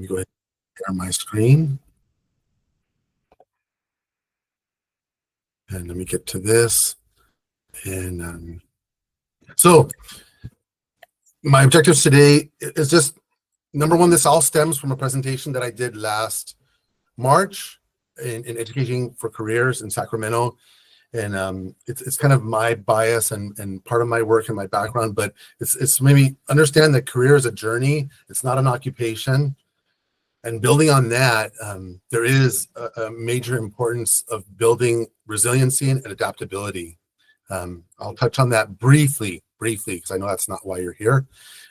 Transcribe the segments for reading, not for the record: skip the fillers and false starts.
me go ahead and share my screen. And let me get to this. And so my objectives today is just, number one, this all stems from a presentation that I did last March in Education for Careers in Sacramento. And it's kind of my bias and part of my work and my background, but it's maybe understand that career is a journey. It's not an occupation. And building on that, there is a major importance of building resiliency and adaptability. I'll touch on that briefly, because I know that's not why you're here.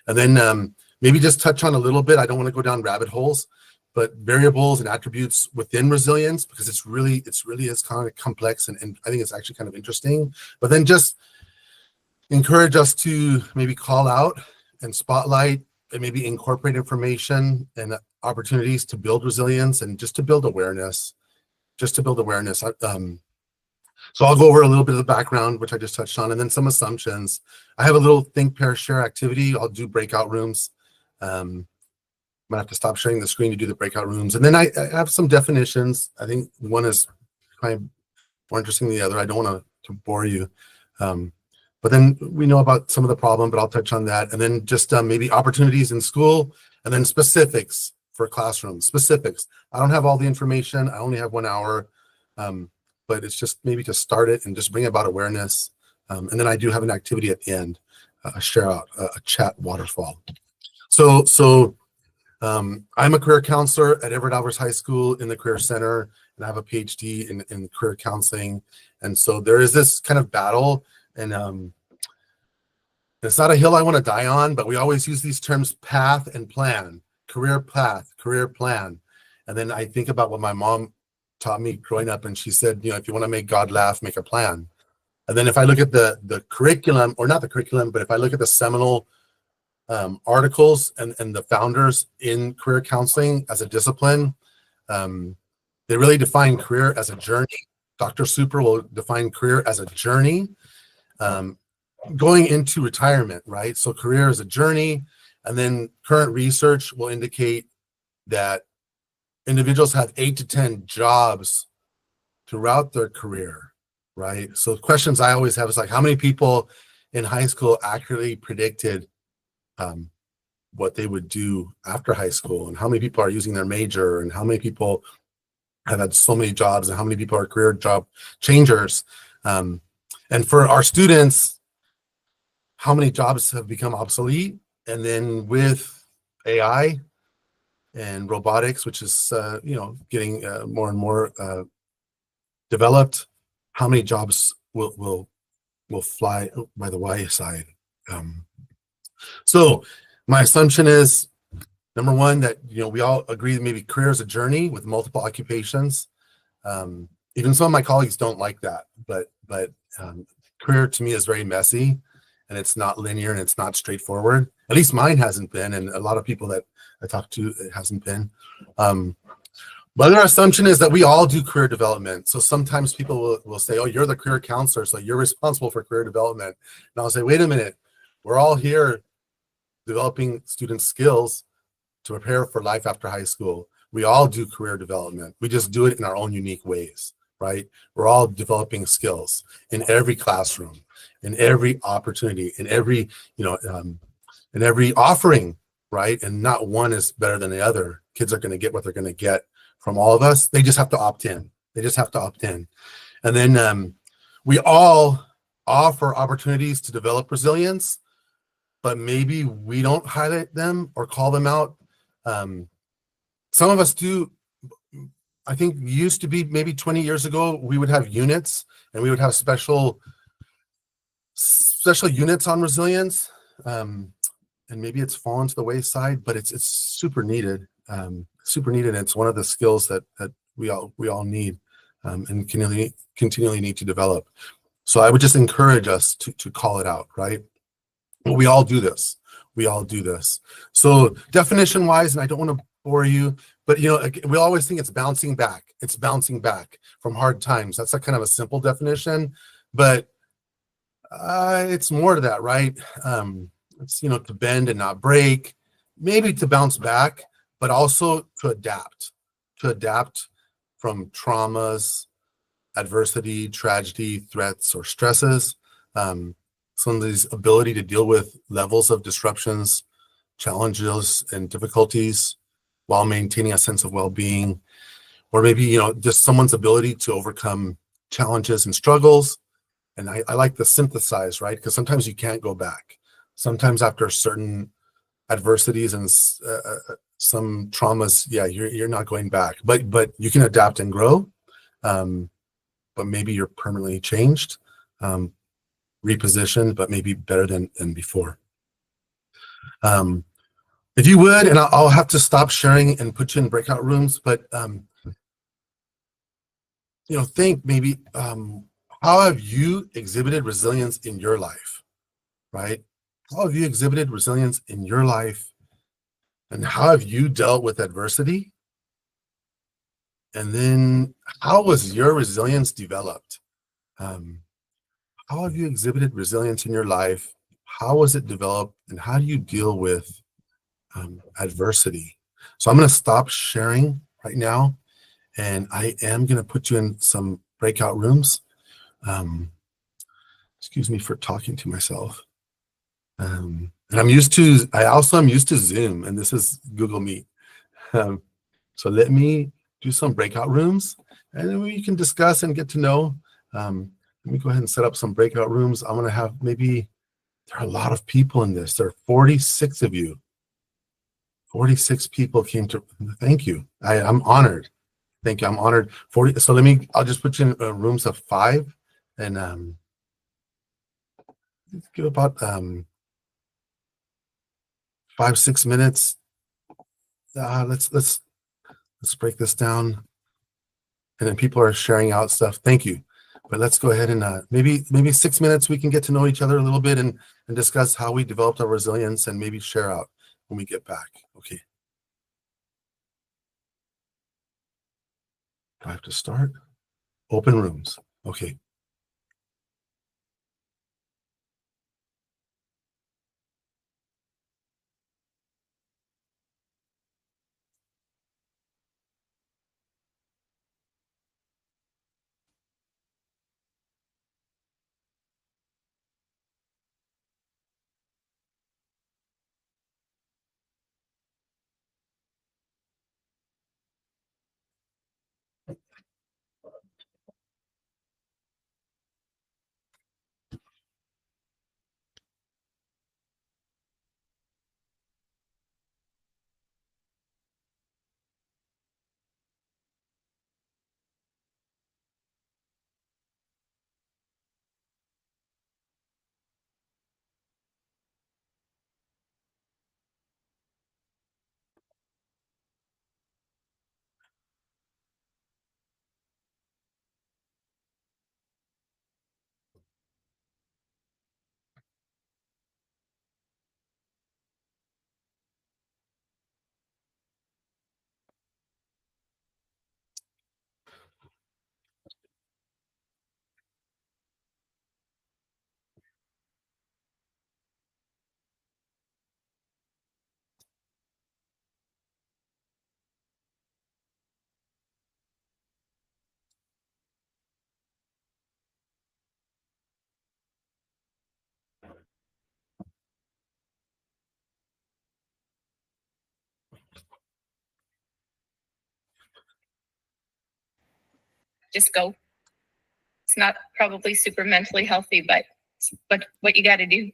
And then maybe just touch on a little bit. I don't want to go down rabbit holes, but variables and attributes within resilience, because it's really is kind of complex, and I think it's actually kind of interesting. But then just encourage us to maybe call out and spotlight and maybe incorporate information and opportunities to build resilience and just to build awareness, So I'll go over a little bit of the background, which I just touched on, and then some assumptions. I have a little think, pair, share activity. I'll do breakout rooms. Might have to stop sharing the screen to do the breakout rooms. And then I have some definitions. I think one is kind of more interesting than the other. I don't want to bore you. But then we know about some of the problem, but I'll touch on that. And then just maybe opportunities in school, and then specifics for classrooms. Specifics. I don't have all the information. I only have 1 hour. But it's just maybe to start it and just bring about awareness. And then I do have an activity at the end, a share out, a chat waterfall. So I'm a career counselor at Everett Alvarez High School in the Career Center, and I have a PhD in career counseling. And so there is this kind of battle, and it's not a hill I want to die on, but we always use these terms path and plan, career path, career plan. And then I think about what my mom taught me growing up, and she said, if you want to make God laugh, make a plan. And then if I look at the curriculum, or not the curriculum, but if I look at the seminal articles and the founders in career counseling as a discipline, they really define career as a journey. Dr. Super will define career as a journey going into retirement, right? So career is a journey, and then current research will indicate that individuals have 8 to 10 jobs throughout their career, right? So questions I always have is like, how many people in high school accurately predicted what they would do after high school, and how many people are using their major, and how many people have had so many jobs, and how many people are career job changers. And for our students, how many jobs have become obsolete? And then with AI and robotics, which is getting more and more developed, how many jobs will fly by the wayside? So my assumption is, number one, that we all agree that maybe career is a journey with multiple occupations. Even some of my colleagues don't like that, but career to me is very messy, and it's not linear, and it's not straightforward. At least mine hasn't been, and a lot of people that I talk to, it hasn't been. But our assumption is that we all do career development. So sometimes people will say, oh, you're the career counselor, so you're responsible for career development. And I'll say, wait a minute, we're all here developing student skills to prepare for life after high school. We all do career development. We just do it in our own unique ways, right? We're all developing skills in every classroom, in every opportunity, in every, in every offering, right? And not one is better than the other. Kids are going to get what they're going to get from all of us. They just have to opt in. And then we all offer opportunities to develop resilience, but maybe we don't highlight them or call them out. Some of us do. I think used to be maybe 20 years ago, we would have units, and we would have special units on resilience. And maybe it's fallen to the wayside, but it's super needed. It's one of the skills that we all need and continually need to develop. So I would just encourage us to call it out, right? We all do this. So definition wise, and I don't want to bore you, but we always think it's bouncing back. It's bouncing back from hard times. That's a kind of a simple definition, but it's more to that, right? It's to bend and not break, maybe to bounce back, but also to adapt from traumas, adversity, tragedy, threats, or stresses. Somebody's ability to deal with levels of disruptions, challenges, and difficulties while maintaining a sense of well-being, or maybe, just someone's ability to overcome challenges and struggles. And I like the synthesize, right? Because sometimes you can't go back. Sometimes after certain adversities and some traumas, yeah, you're not going back, but you can adapt and grow. But maybe you're permanently changed, repositioned, but maybe better than before. If you would, and I'll have to stop sharing and put you in breakout rooms, but think maybe, how have you exhibited resilience in your life, right? How have you exhibited resilience in your life, and how have you dealt with adversity? And then how was your resilience developed? How have you exhibited resilience in your life? How was it developed? And how do you deal with adversity? So I'm going to stop sharing right now, and I am going to put you in some breakout rooms. Excuse me for talking to myself. And I also am used to Zoom, and this is Google Meet. So let me do some breakout rooms, and then we can discuss and get to know. Let me go ahead and set up some breakout rooms. I'm going to have there are a lot of people in this. There are 46 of you. 46 people came to, thank you. I'm honored. Thank you. I'm honored. 40. So I'll just put you in rooms of 5, and give about 5-6 minutes. Let's break this down. And then people are sharing out stuff. Thank you. But let's go ahead and maybe 6 minutes we can get to know each other a little bit and discuss how we developed our resilience and maybe share out when we get back. Okay. Do I have to start? Open rooms. Okay. Just go. It's not probably super mentally healthy, but what you got to do.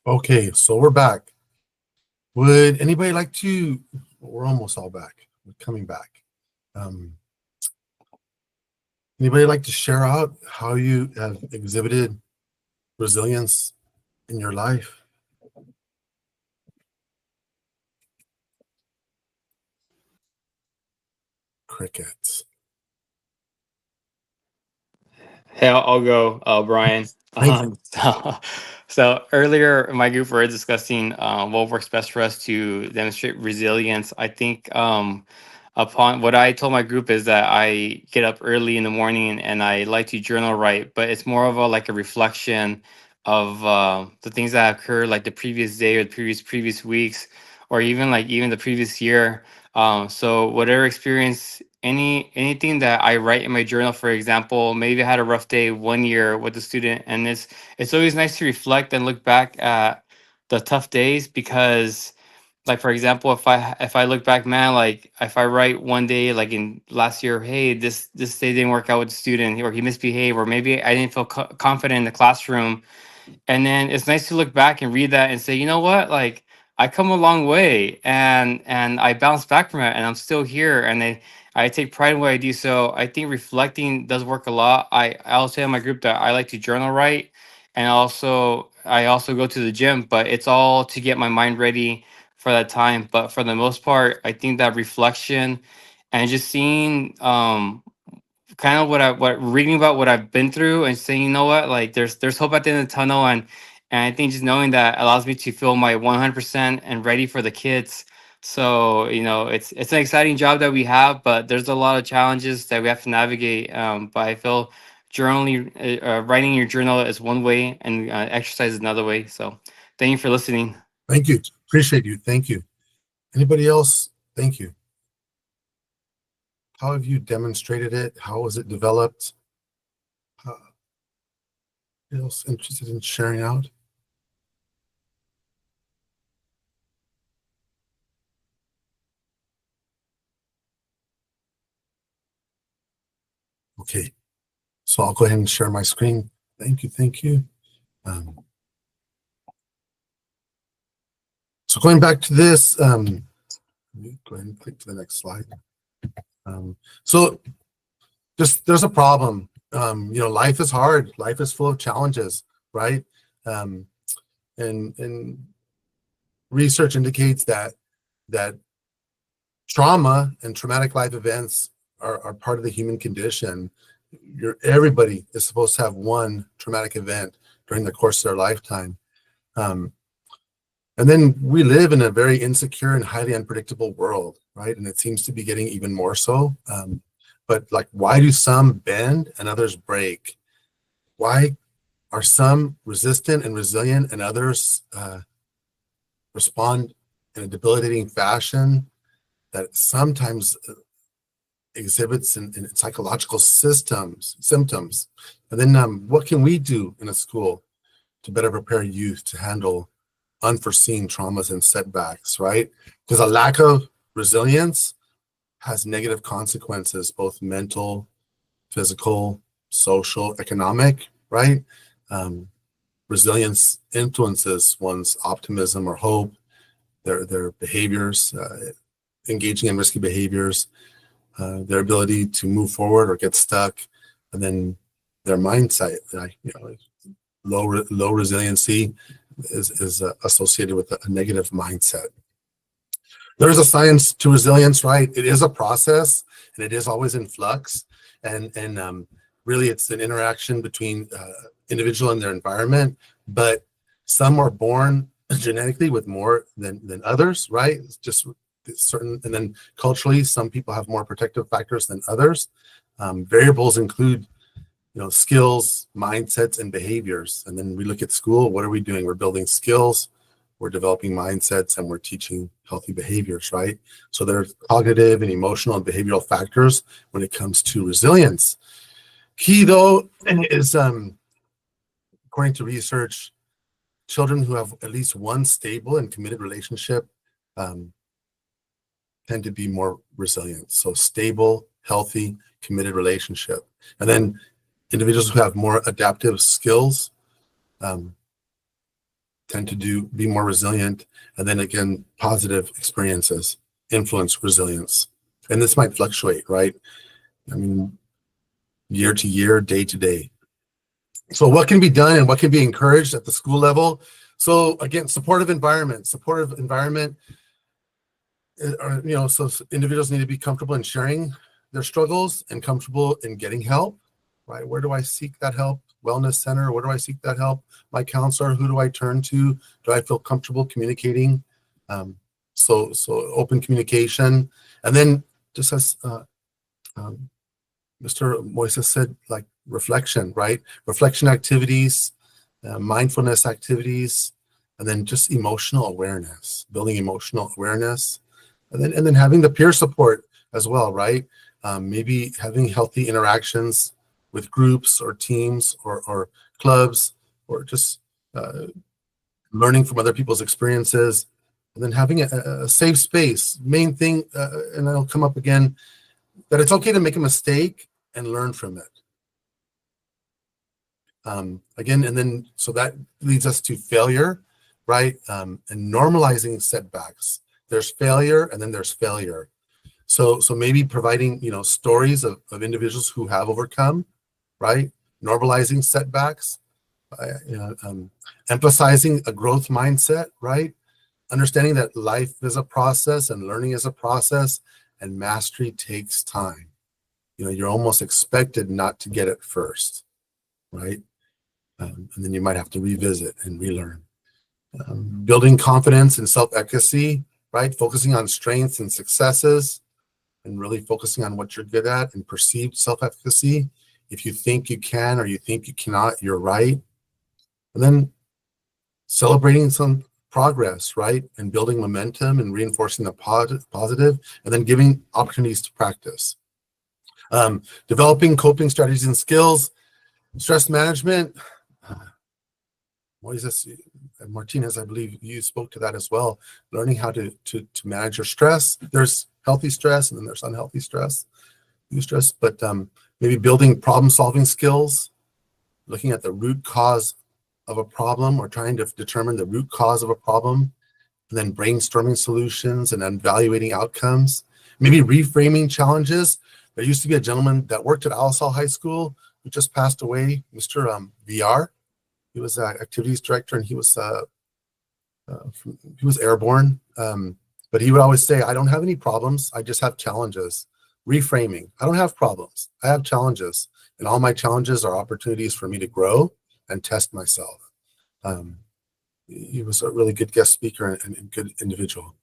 Okay, so we're back. Would anybody like to? We're almost all back. We're coming back. Um, Anybody like to share out how you have exhibited resilience in your life? Crickets. Hey, I'll go, Brian. Thank you. So earlier, my group were discussing what works best for us to demonstrate resilience. I think upon what I told my group is that I get up early in the morning and I like to journal write, but it's more of a like a reflection of the things that occurred like the previous day or the previous weeks, or even the previous year. So whatever experience, anything that I write in my journal, for example, maybe I had a rough day one year with a student, and it's always nice to reflect and look back at the tough days, because like for example, if I look back, man, like if I write one day like in last year, hey, this day didn't work out with the student, or he misbehaved, or maybe I didn't feel confident in the classroom, and then it's nice to look back and read that and say, you know what, like I come a long way, and I bounce back from it, and I'm still here, and I take pride in what I do. So I think reflecting does work a lot. I'll say in my group that I like to journal write, and I also go to the gym, but it's all to get my mind ready for that time. But for the most part, I think that reflection and just seeing kind of what reading about what I've been through and saying, you know what, like there's hope at the end of the tunnel, and I think just knowing that allows me to feel my 100% and ready for the kids So, it's an exciting job that we have, but there's a lot of challenges that we have to navigate. But I feel writing your journal is one way, and exercise is another way. So thank you for listening. Thank you. Appreciate you. Thank you. Anybody else? Thank you. How have you demonstrated it? How was it developed? Anybody else interested in sharing out? Okay, so I'll go ahead and share my screen. Thank you. Thank you. So going back to this, let me go ahead and click to the next slide. So there's a problem. Life is hard. Life is full of challenges, right? And research indicates that trauma and traumatic life events are part of the human condition. Everybody is supposed to have one traumatic event during the course of their lifetime. And then we live in a very insecure and highly unpredictable world, right? And it seems to be getting even more so. But like, why do some bend and others break? Why are some resistant and resilient and others respond in a debilitating fashion that sometimes exhibits in psychological symptoms? And then what can we do in a school to better prepare youth to handle unforeseen traumas and setbacks, right? Because a lack of resilience has negative consequences, both mental, physical, social, economic, right? Resilience influences one's optimism or hope, their behaviors, engaging in risky behaviors, their ability to move forward or get stuck, and then their mindset. Low resiliency is associated with a negative mindset. There is a science to resilience, right? It is a process, and it is always in flux. And really, it's an interaction between individual and their environment. But some are born genetically with more than others, right? It's just certain. And then culturally, some people have more protective factors than others. Variables include skills, mindsets, and behaviors. And then we look at school. What are we doing? We're building skills, we're developing mindsets, and we're teaching healthy behaviors, right? So there's cognitive and emotional and behavioral factors when it comes to resilience. Key, though, is according to research, children who have at least one stable and committed relationship tend to be more resilient. So stable, healthy, committed relationship. And then individuals who have more adaptive skills tend to be more resilient. And then again, positive experiences influence resilience. And this might fluctuate, right? I mean, year to year, day to day. So what can be done and what can be encouraged at the school level? So again, supportive environment, so individuals need to be comfortable in sharing their struggles and comfortable in getting help, right? Where do I seek that help? Wellness center, where do I seek that help? My counselor, who do I turn to? Do I feel comfortable communicating? So open communication. And then just as Mr. Moises said, like reflection, right? Reflection activities, mindfulness activities, and then just emotional awareness, building emotional awareness, and then having the peer support as well, right? Maybe having healthy interactions with groups or teams or clubs, or just learning from other people's experiences, and then having a safe space. Main thing, and it'll come up again, that it's okay to make a mistake and learn from it. Again, and then so that leads us to failure, right? And normalizing setbacks. There's failure, and then there's failure. So maybe providing stories of individuals who have overcome, right? Normalizing setbacks, emphasizing a growth mindset, right? Understanding that life is a process and learning is a process, and mastery takes time. You're almost expected not to get it first, right? And then you might have to revisit and relearn. Building confidence and self-efficacy, right? Focusing on strengths and successes and really focusing on what you're good at and perceived self-efficacy. If you think you can or you think you cannot, you're right. And then celebrating some progress, right? And building momentum and reinforcing the positive, and then giving opportunities to practice. Developing coping strategies and skills, stress management. What is this? Martinez, I believe you spoke to that as well. Learning how to manage your stress. There's healthy stress and then there's unhealthy stress. But maybe building problem-solving skills, looking at the root cause of a problem or trying to determine the root cause of a problem, and then brainstorming solutions and then evaluating outcomes. Maybe reframing challenges. There used to be a gentleman that worked at Alisal High School who just passed away, Mr. VR. He was activities director, and he was airborne. But he would always say, "I don't have any problems. I just have challenges." Reframing. I don't have problems. I have challenges, and all my challenges are opportunities for me to grow and test myself. He was a really good guest speaker and good individual.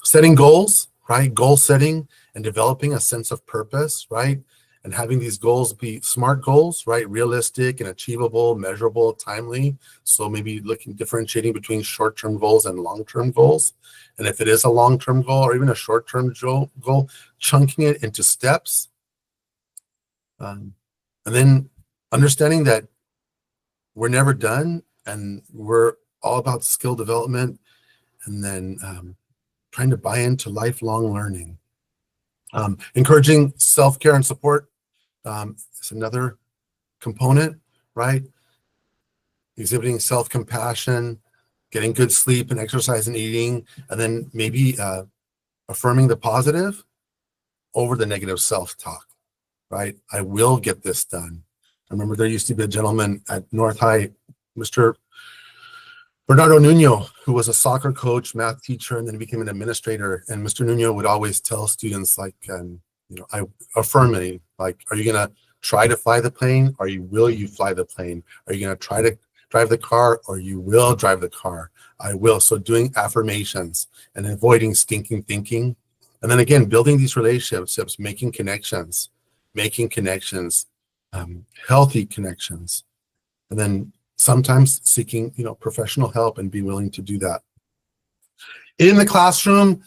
Setting goals, right? Goal setting and developing a sense of purpose, right? And having these goals be smart goals, right? Realistic and achievable, measurable, timely. So maybe differentiating between short-term goals and long-term goals. And if it is a long-term goal or even a short-term goal, chunking it into steps. And then understanding that we're never done and we're all about skill development, and then trying to buy into lifelong learning. Encouraging self-care and support is another component, right? Exhibiting self-compassion, getting good sleep and exercise and eating, and then maybe affirming the positive over the negative self-talk, right? I will get this done. I remember there used to be a gentleman at North High, Mr. Bernardo Nuno, who was a soccer coach, math teacher, and then became an administrator. And Mr. Nuno would always tell students, like, I affirming, like, are you going to try to fly the plane, or will you fly the plane? Are you going to try to drive the car, or you will drive the car? I will. So doing affirmations and avoiding stinking thinking. And then again, building these relationships, making connections, healthy connections. And then sometimes seeking, professional help and be willing to do that. In the classroom,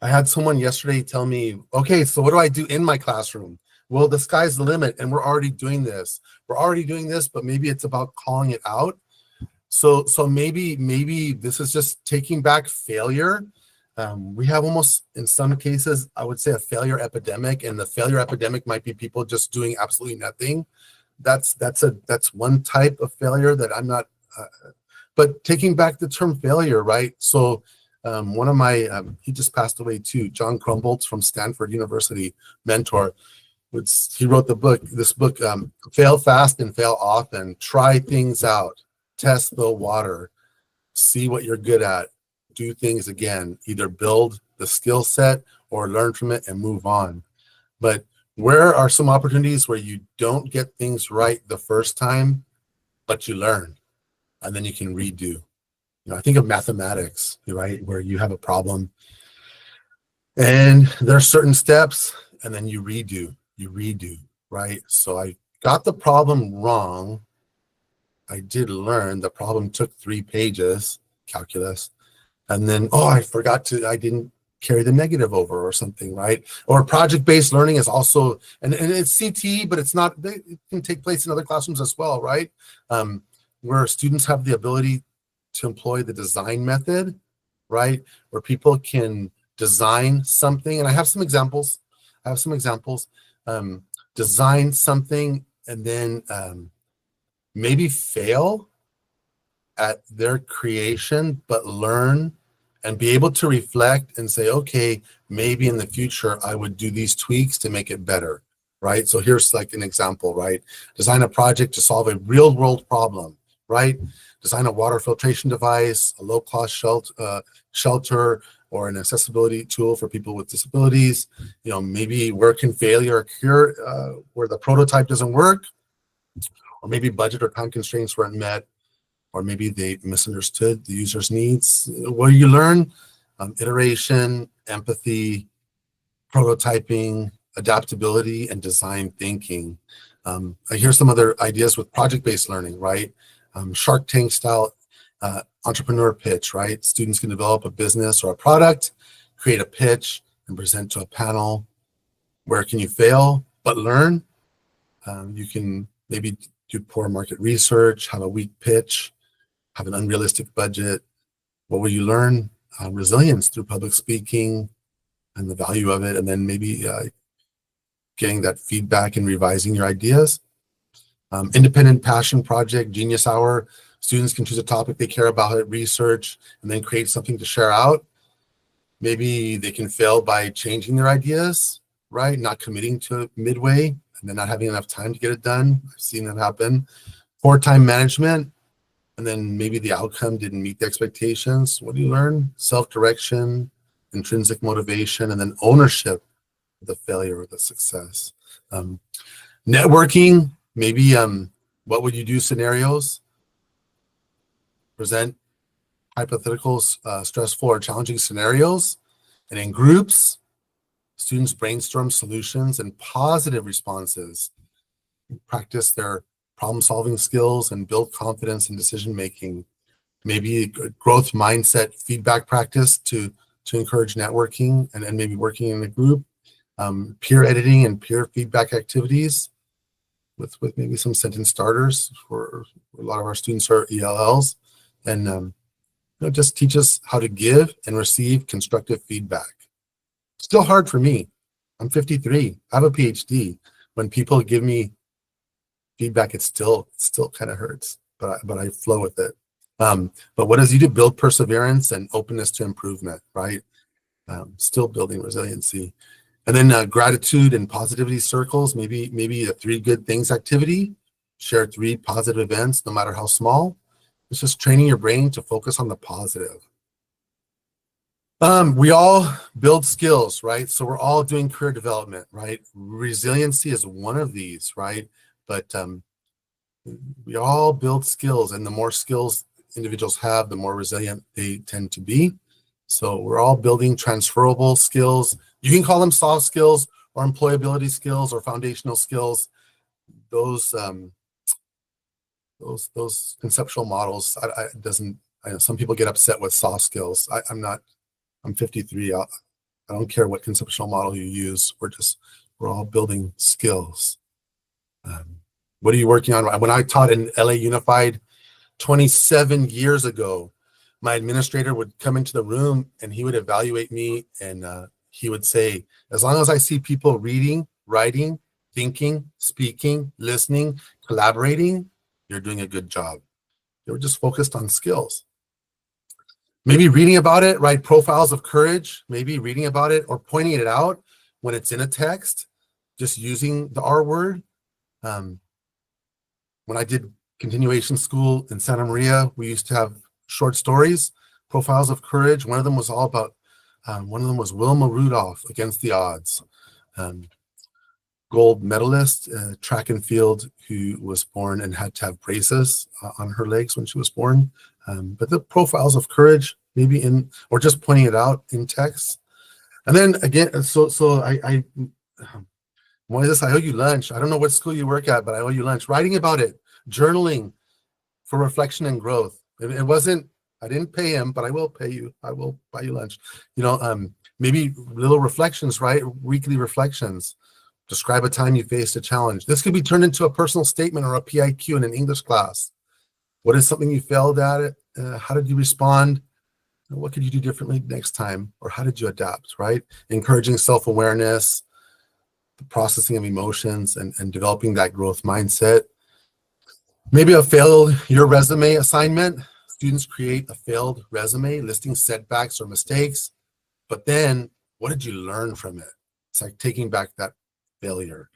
I had someone yesterday tell me, okay, so what do I do in my classroom? Well, the sky's the limit, and we're already doing this. But maybe it's about calling it out. So maybe this is just taking back failure. We have almost, in some cases, I would say, a failure epidemic, and the failure epidemic might be people just doing absolutely nothing. That's one type of failure that I'm not, but taking back the term failure, right? So one of my, he just passed away too, John Crumboltz from Stanford University, mentor, he wrote this book, Fail Fast and Fail Often, Try Things Out, Test the Water, see what you're good at, do things again, either build the skill set or learn from it and move on. But where are some opportunities where you don't get things right the first time, but you learn, and then you can redo? I think of mathematics, right, where you have a problem, and there are certain steps, and then you redo, right? So I got the problem wrong. I did learn. The problem took 3 pages, calculus, and then, I didn't carry the negative over or something, right? Or project-based learning is also, and it's CTE, but it can take place in other classrooms as well, right? Where students have the ability to employ the design method, right? Where people can design something, and I have some examples. Design something and then maybe fail at their creation, but learn and be able to reflect and say, okay, maybe in the future I would do these tweaks to make it better, right? So here's like an example, right? Design a project to solve a real world problem, right? Design a water filtration device, a low-cost shelter, or an accessibility tool for people with disabilities. Maybe where can failure occur, where the prototype doesn't work, or maybe budget or time constraints weren't met. or maybe they misunderstood the user's needs. What do you learn? Iteration, empathy, prototyping, adaptability, and design thinking. I hear some other ideas with project-based learning, right? Shark Tank style entrepreneur pitch, right? Students can develop a business or a product, create a pitch, and present to a panel. Where can you fail but learn? You can maybe do poor market research, have a weak pitch, have an unrealistic budget. What will you learn? Resilience through public speaking and the value of it, and then maybe getting that feedback and revising your ideas. Independent passion project, genius hour. Students can choose a topic they care about, research, and then create something to share out. Maybe they can fail by changing their ideas, right? Not committing to it midway and then not having enough time to get it done. I've seen that happen. Poor time management, and then maybe the outcome didn't meet the expectations. What do you learn? Self-direction, intrinsic motivation, and then ownership of the failure or the success. Networking, maybe what would you do scenarios? Present hypothetical, stressful or challenging scenarios. And in groups, students brainstorm solutions and positive responses, practice their problem-solving skills and build confidence in decision-making. Maybe growth mindset feedback practice to encourage networking and maybe working in a group. Peer editing and peer feedback activities with maybe some sentence starters for a lot of our students are ELLs. And just teach us how to give and receive constructive feedback. Still hard for me. I'm 53. I have a PhD. When people give me feedback, it still kind of hurts, but I flow with it. But what does you do? Build perseverance and openness to improvement, right? Still building resiliency. And then gratitude and positivity circles, maybe a 3 good things activity. Share 3 positive events, no matter how small. It's just training your brain to focus on the positive. We all build skills, right? So we're all doing career development, right? Resiliency is one of these, right? But we all build skills, and the more skills individuals have, the more resilient they tend to be. So we're all building transferable skills. You can call them soft skills or employability skills or foundational skills. Those conceptual models, I know some people get upset with soft skills. I'm 53. I don't care what conceptual model you use. We're all building skills. What are you working on? When I taught in LA Unified 27 years ago, my administrator would come into the room and he would evaluate me, and he would say, as long as I see people reading, writing, thinking, speaking, listening, collaborating, you're doing a good job. They were just focused on skills. Maybe reading about it, right? Profiles of courage, maybe reading about it or pointing it out when it's in a text, just using the R word. When I did continuation school in Santa Maria, we used to have short stories, profiles of courage. One of them was all about, one of them was Wilma Rudolph, Against the Odds. Gold medalist, track and field, who was born and had to have braces on her legs when she was born. But the profiles of courage, maybe or just pointing it out in text. And then again, so I Moises, I owe you lunch. I don't know what school you work at, but I owe you lunch. Writing about it, journaling for reflection and growth. It wasn't, I didn't pay him, but I will pay you. I will buy you lunch. Maybe little reflections, right? Weekly reflections. Describe a time you faced a challenge. This could be turned into a personal statement or a PIQ in an English class. What is something you failed at? How did you respond? What could you do differently next time? Or how did you adapt, right? Encouraging self-awareness, the processing of emotions, and developing that growth mindset. Maybe a failed your resume assignment. Students create a failed resume listing setbacks or mistakes. But then what did you learn from it? It's like taking back that failure.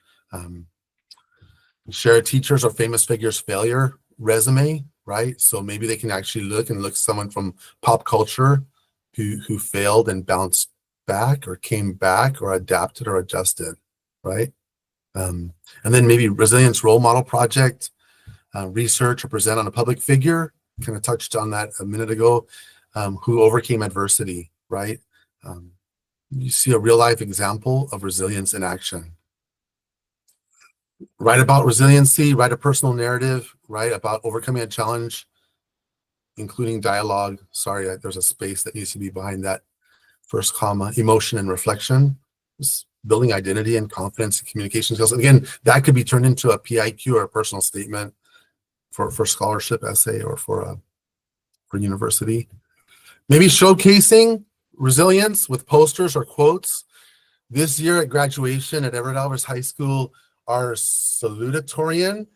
Share a teacher's or famous figure's failure resume, right? So maybe they can actually look at someone from pop culture who failed and bounced back or came back or adapted or adjusted, right? And then maybe resilience role model project, research or present on a public figure, kind of touched on that a minute ago, who overcame adversity, right? You see a real life example of resilience in action. Write about resiliency, write a personal narrative, write about overcoming a challenge, including dialogue. Sorry, there's a space that needs to be behind that first comma. Emotion and reflection, just building identity and confidence and communication skills. Again, that could be turned into a PIQ or a personal statement for scholarship essay or for university. Maybe showcasing resilience with posters or quotes. This year at graduation at Everett Alvarez High School, our salutatorian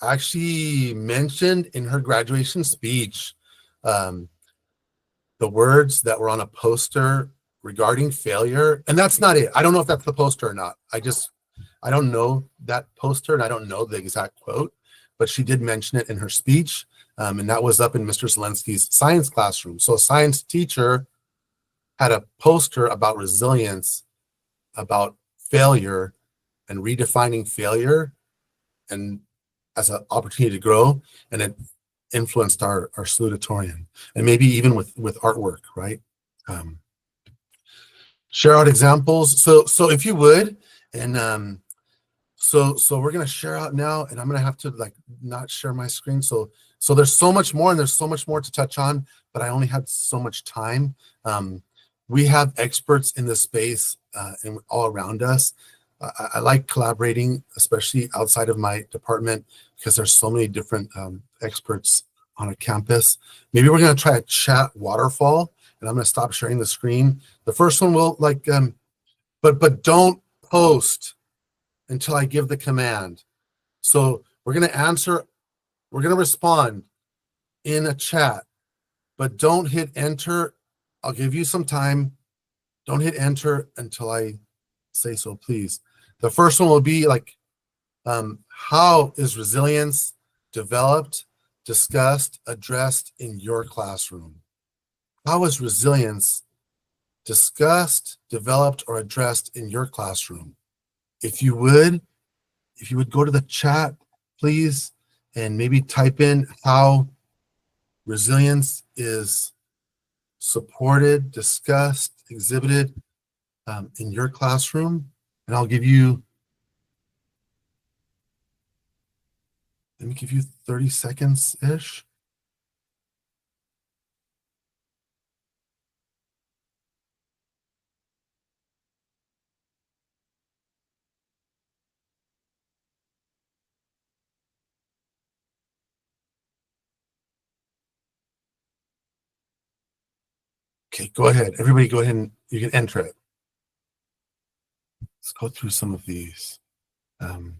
actually mentioned in her graduation speech the words that were on a poster regarding failure. And that's not it. I don't know if that's the poster or not. I don't know that poster and I don't know the exact quote, but she did mention it in her speech. And that was up in Mr. Zelensky's science classroom. So a science teacher had a poster about resilience, about failure and redefining failure and as an opportunity to grow. And it influenced our salutatorian and maybe even with artwork, right? Share out examples. So if you would, and so we're gonna share out now, and I'm gonna have to like not share my screen. So there's so much more, and there's so much more to touch on, but I only had so much time. We have experts in this space and all around us. I like collaborating, especially outside of my department, because there's so many different experts on a campus. Maybe we're gonna try a chat waterfall, and I'm gonna stop sharing the screen. The first one will like, but don't post until I give the command. So we're gonna respond in a chat, but don't hit enter. I'll give you some time. Don't hit enter until I say so, please. The first one will be like, how is resilience developed, discussed, addressed in your classroom? How is resilience discussed, developed, or addressed in your classroom? If you would go to the chat, please, and maybe type in how resilience is supported, discussed, exhibited in your classroom. And I'll give you, let me give you 30 seconds-ish. Okay, go ahead. Everybody go ahead and you can enter it. Let's go through some of these. Go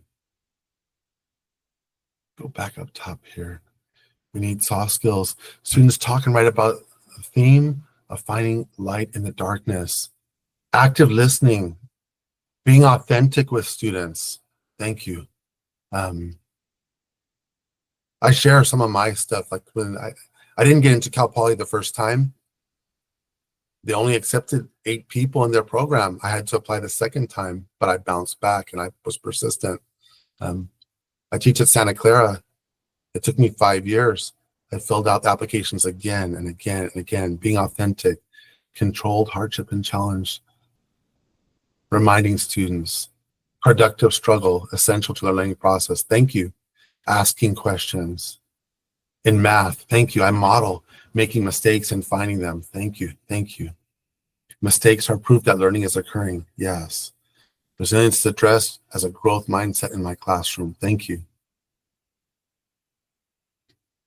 back up top here. We need soft skills. Students talk and write about the theme of finding light in the darkness. Active listening, being authentic with students. Thank you. I share some of my stuff. Like when I didn't get into Cal Poly the first time, they only accepted 8 people in their program. I had to apply the second time, but I bounced back and I was persistent. I teach at Santa Clara. It took me 5 years. I filled out the applications again and again and again, being authentic, controlled hardship and challenge, reminding students, productive struggle, essential to their learning process. Thank you. Asking questions. In math, thank you. I model making mistakes and finding them. Thank you. Thank you. Mistakes are proof that learning is occurring. Yes. Resilience is addressed as a growth mindset in my classroom. Thank you.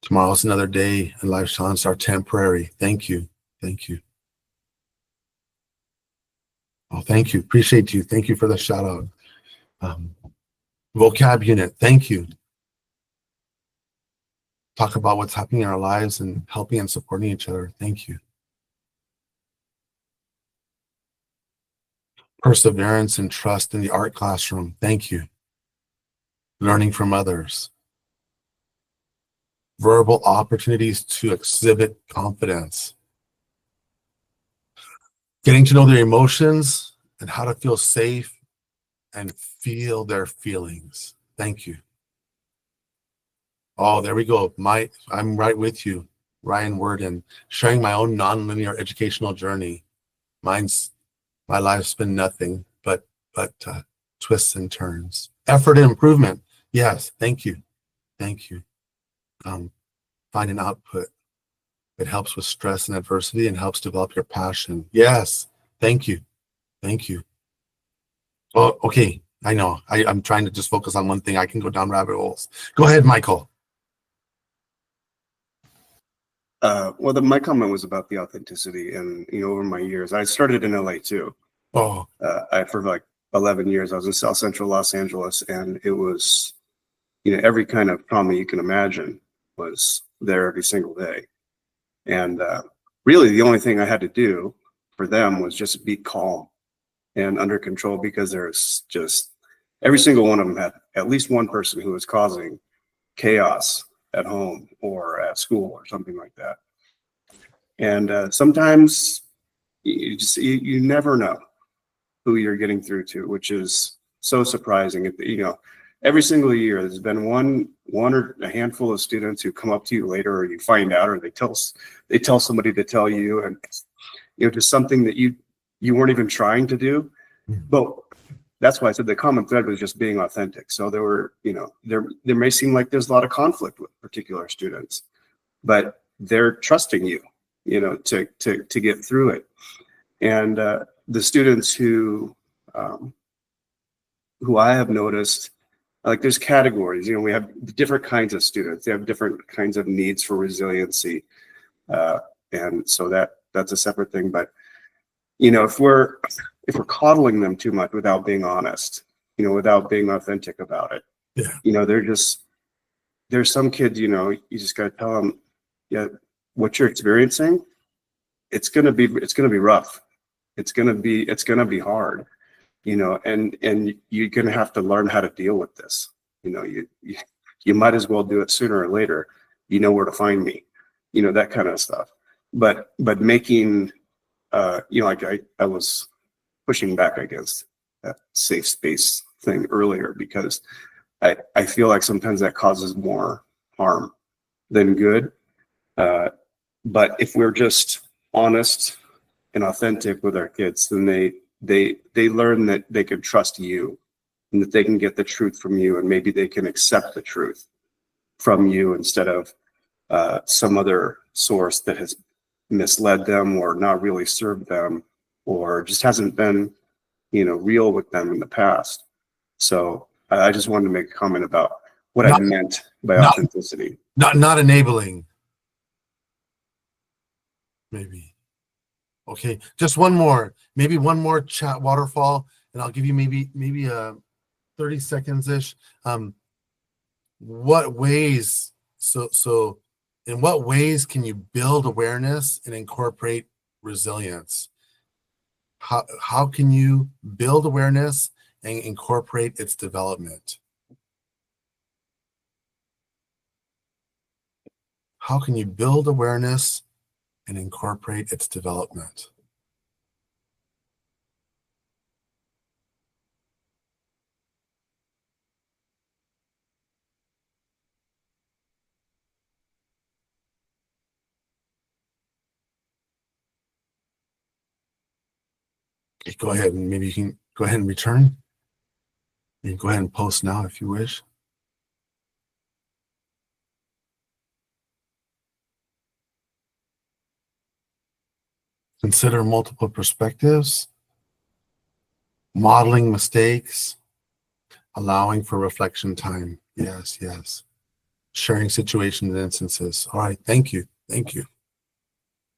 Tomorrow's another day and life's challenges are temporary. Thank you. Thank you. Oh, thank you. Appreciate you. Thank you for the shout out. Vocab unit. Thank you. Talk about what's happening in our lives and helping and supporting each other. Thank you. Perseverance and trust in the art classroom. Thank you. Learning from others. Verbal opportunities to exhibit confidence. Getting to know their emotions and how to feel safe and feel their feelings. Thank you. Oh, there we go. I'm right with you. Ryan Worden, sharing my own nonlinear educational journey. My life's been nothing but twists and turns. Effort and improvement. Yes, thank you. Thank you. Find an output. It helps with stress and adversity and helps develop your passion. Yes, thank you. Thank you. Oh, okay. I know. I'm trying to just focus on one thing. I can go down rabbit holes. Go ahead, Michael. My comment was about the authenticity, and over my years, I started in LA too. Oh, For like 11 years, I was in South Central Los Angeles, and it was, every kind of trauma you can imagine was there every single day. And really, the only thing I had to do for them was just be calm and under control, because there's just every single one of them had at least one person who was causing chaos at home or at school or something like that. And sometimes you never know who you're getting through to, which is so surprising. Every single year there's been one or a handful of students who come up to you later, or you find out, or they tell somebody to tell you, and just something that you weren't even trying to do. But that's why I said the common thread was just being authentic. So there were, there may seem like there's a lot of conflict with particular students, but they're trusting you, to get through it. And the students who I have noticed, like, there's categories. We have different kinds of students. They have different kinds of needs for resiliency, and so that's a separate thing. But if we're coddling them too much without being honest, without being authentic about it, there's some kids, you just got to tell them, yeah, what you're experiencing, it's gonna be rough, it's gonna be hard, and you're gonna have to learn how to deal with this. You might as well do it sooner or later. You know where to find me, that kind of stuff. But making, like I was pushing back against that safe space thing earlier, because I feel like sometimes that causes more harm than good. But if we're just honest and authentic with our kids, then they learn that they can trust you, and that they can get the truth from you, and maybe they can accept the truth from you instead of some other source that has misled them or not really served them, or just hasn't been real with them in the past. So I just wanted to make a comment about what I meant by authenticity. Not enabling. Maybe. Okay, just one more chat waterfall, and I'll give you maybe 30 seconds ish. What ways? So in what ways can you build awareness and incorporate resilience? How can you build awareness and incorporate its development? How can you build awareness and incorporate its development? Okay, go ahead, and maybe you can go ahead and return. You can go ahead and post now if you wish. Consider multiple perspectives, modeling mistakes, allowing for reflection time. Yes. Sharing situations and instances. All right, thank you.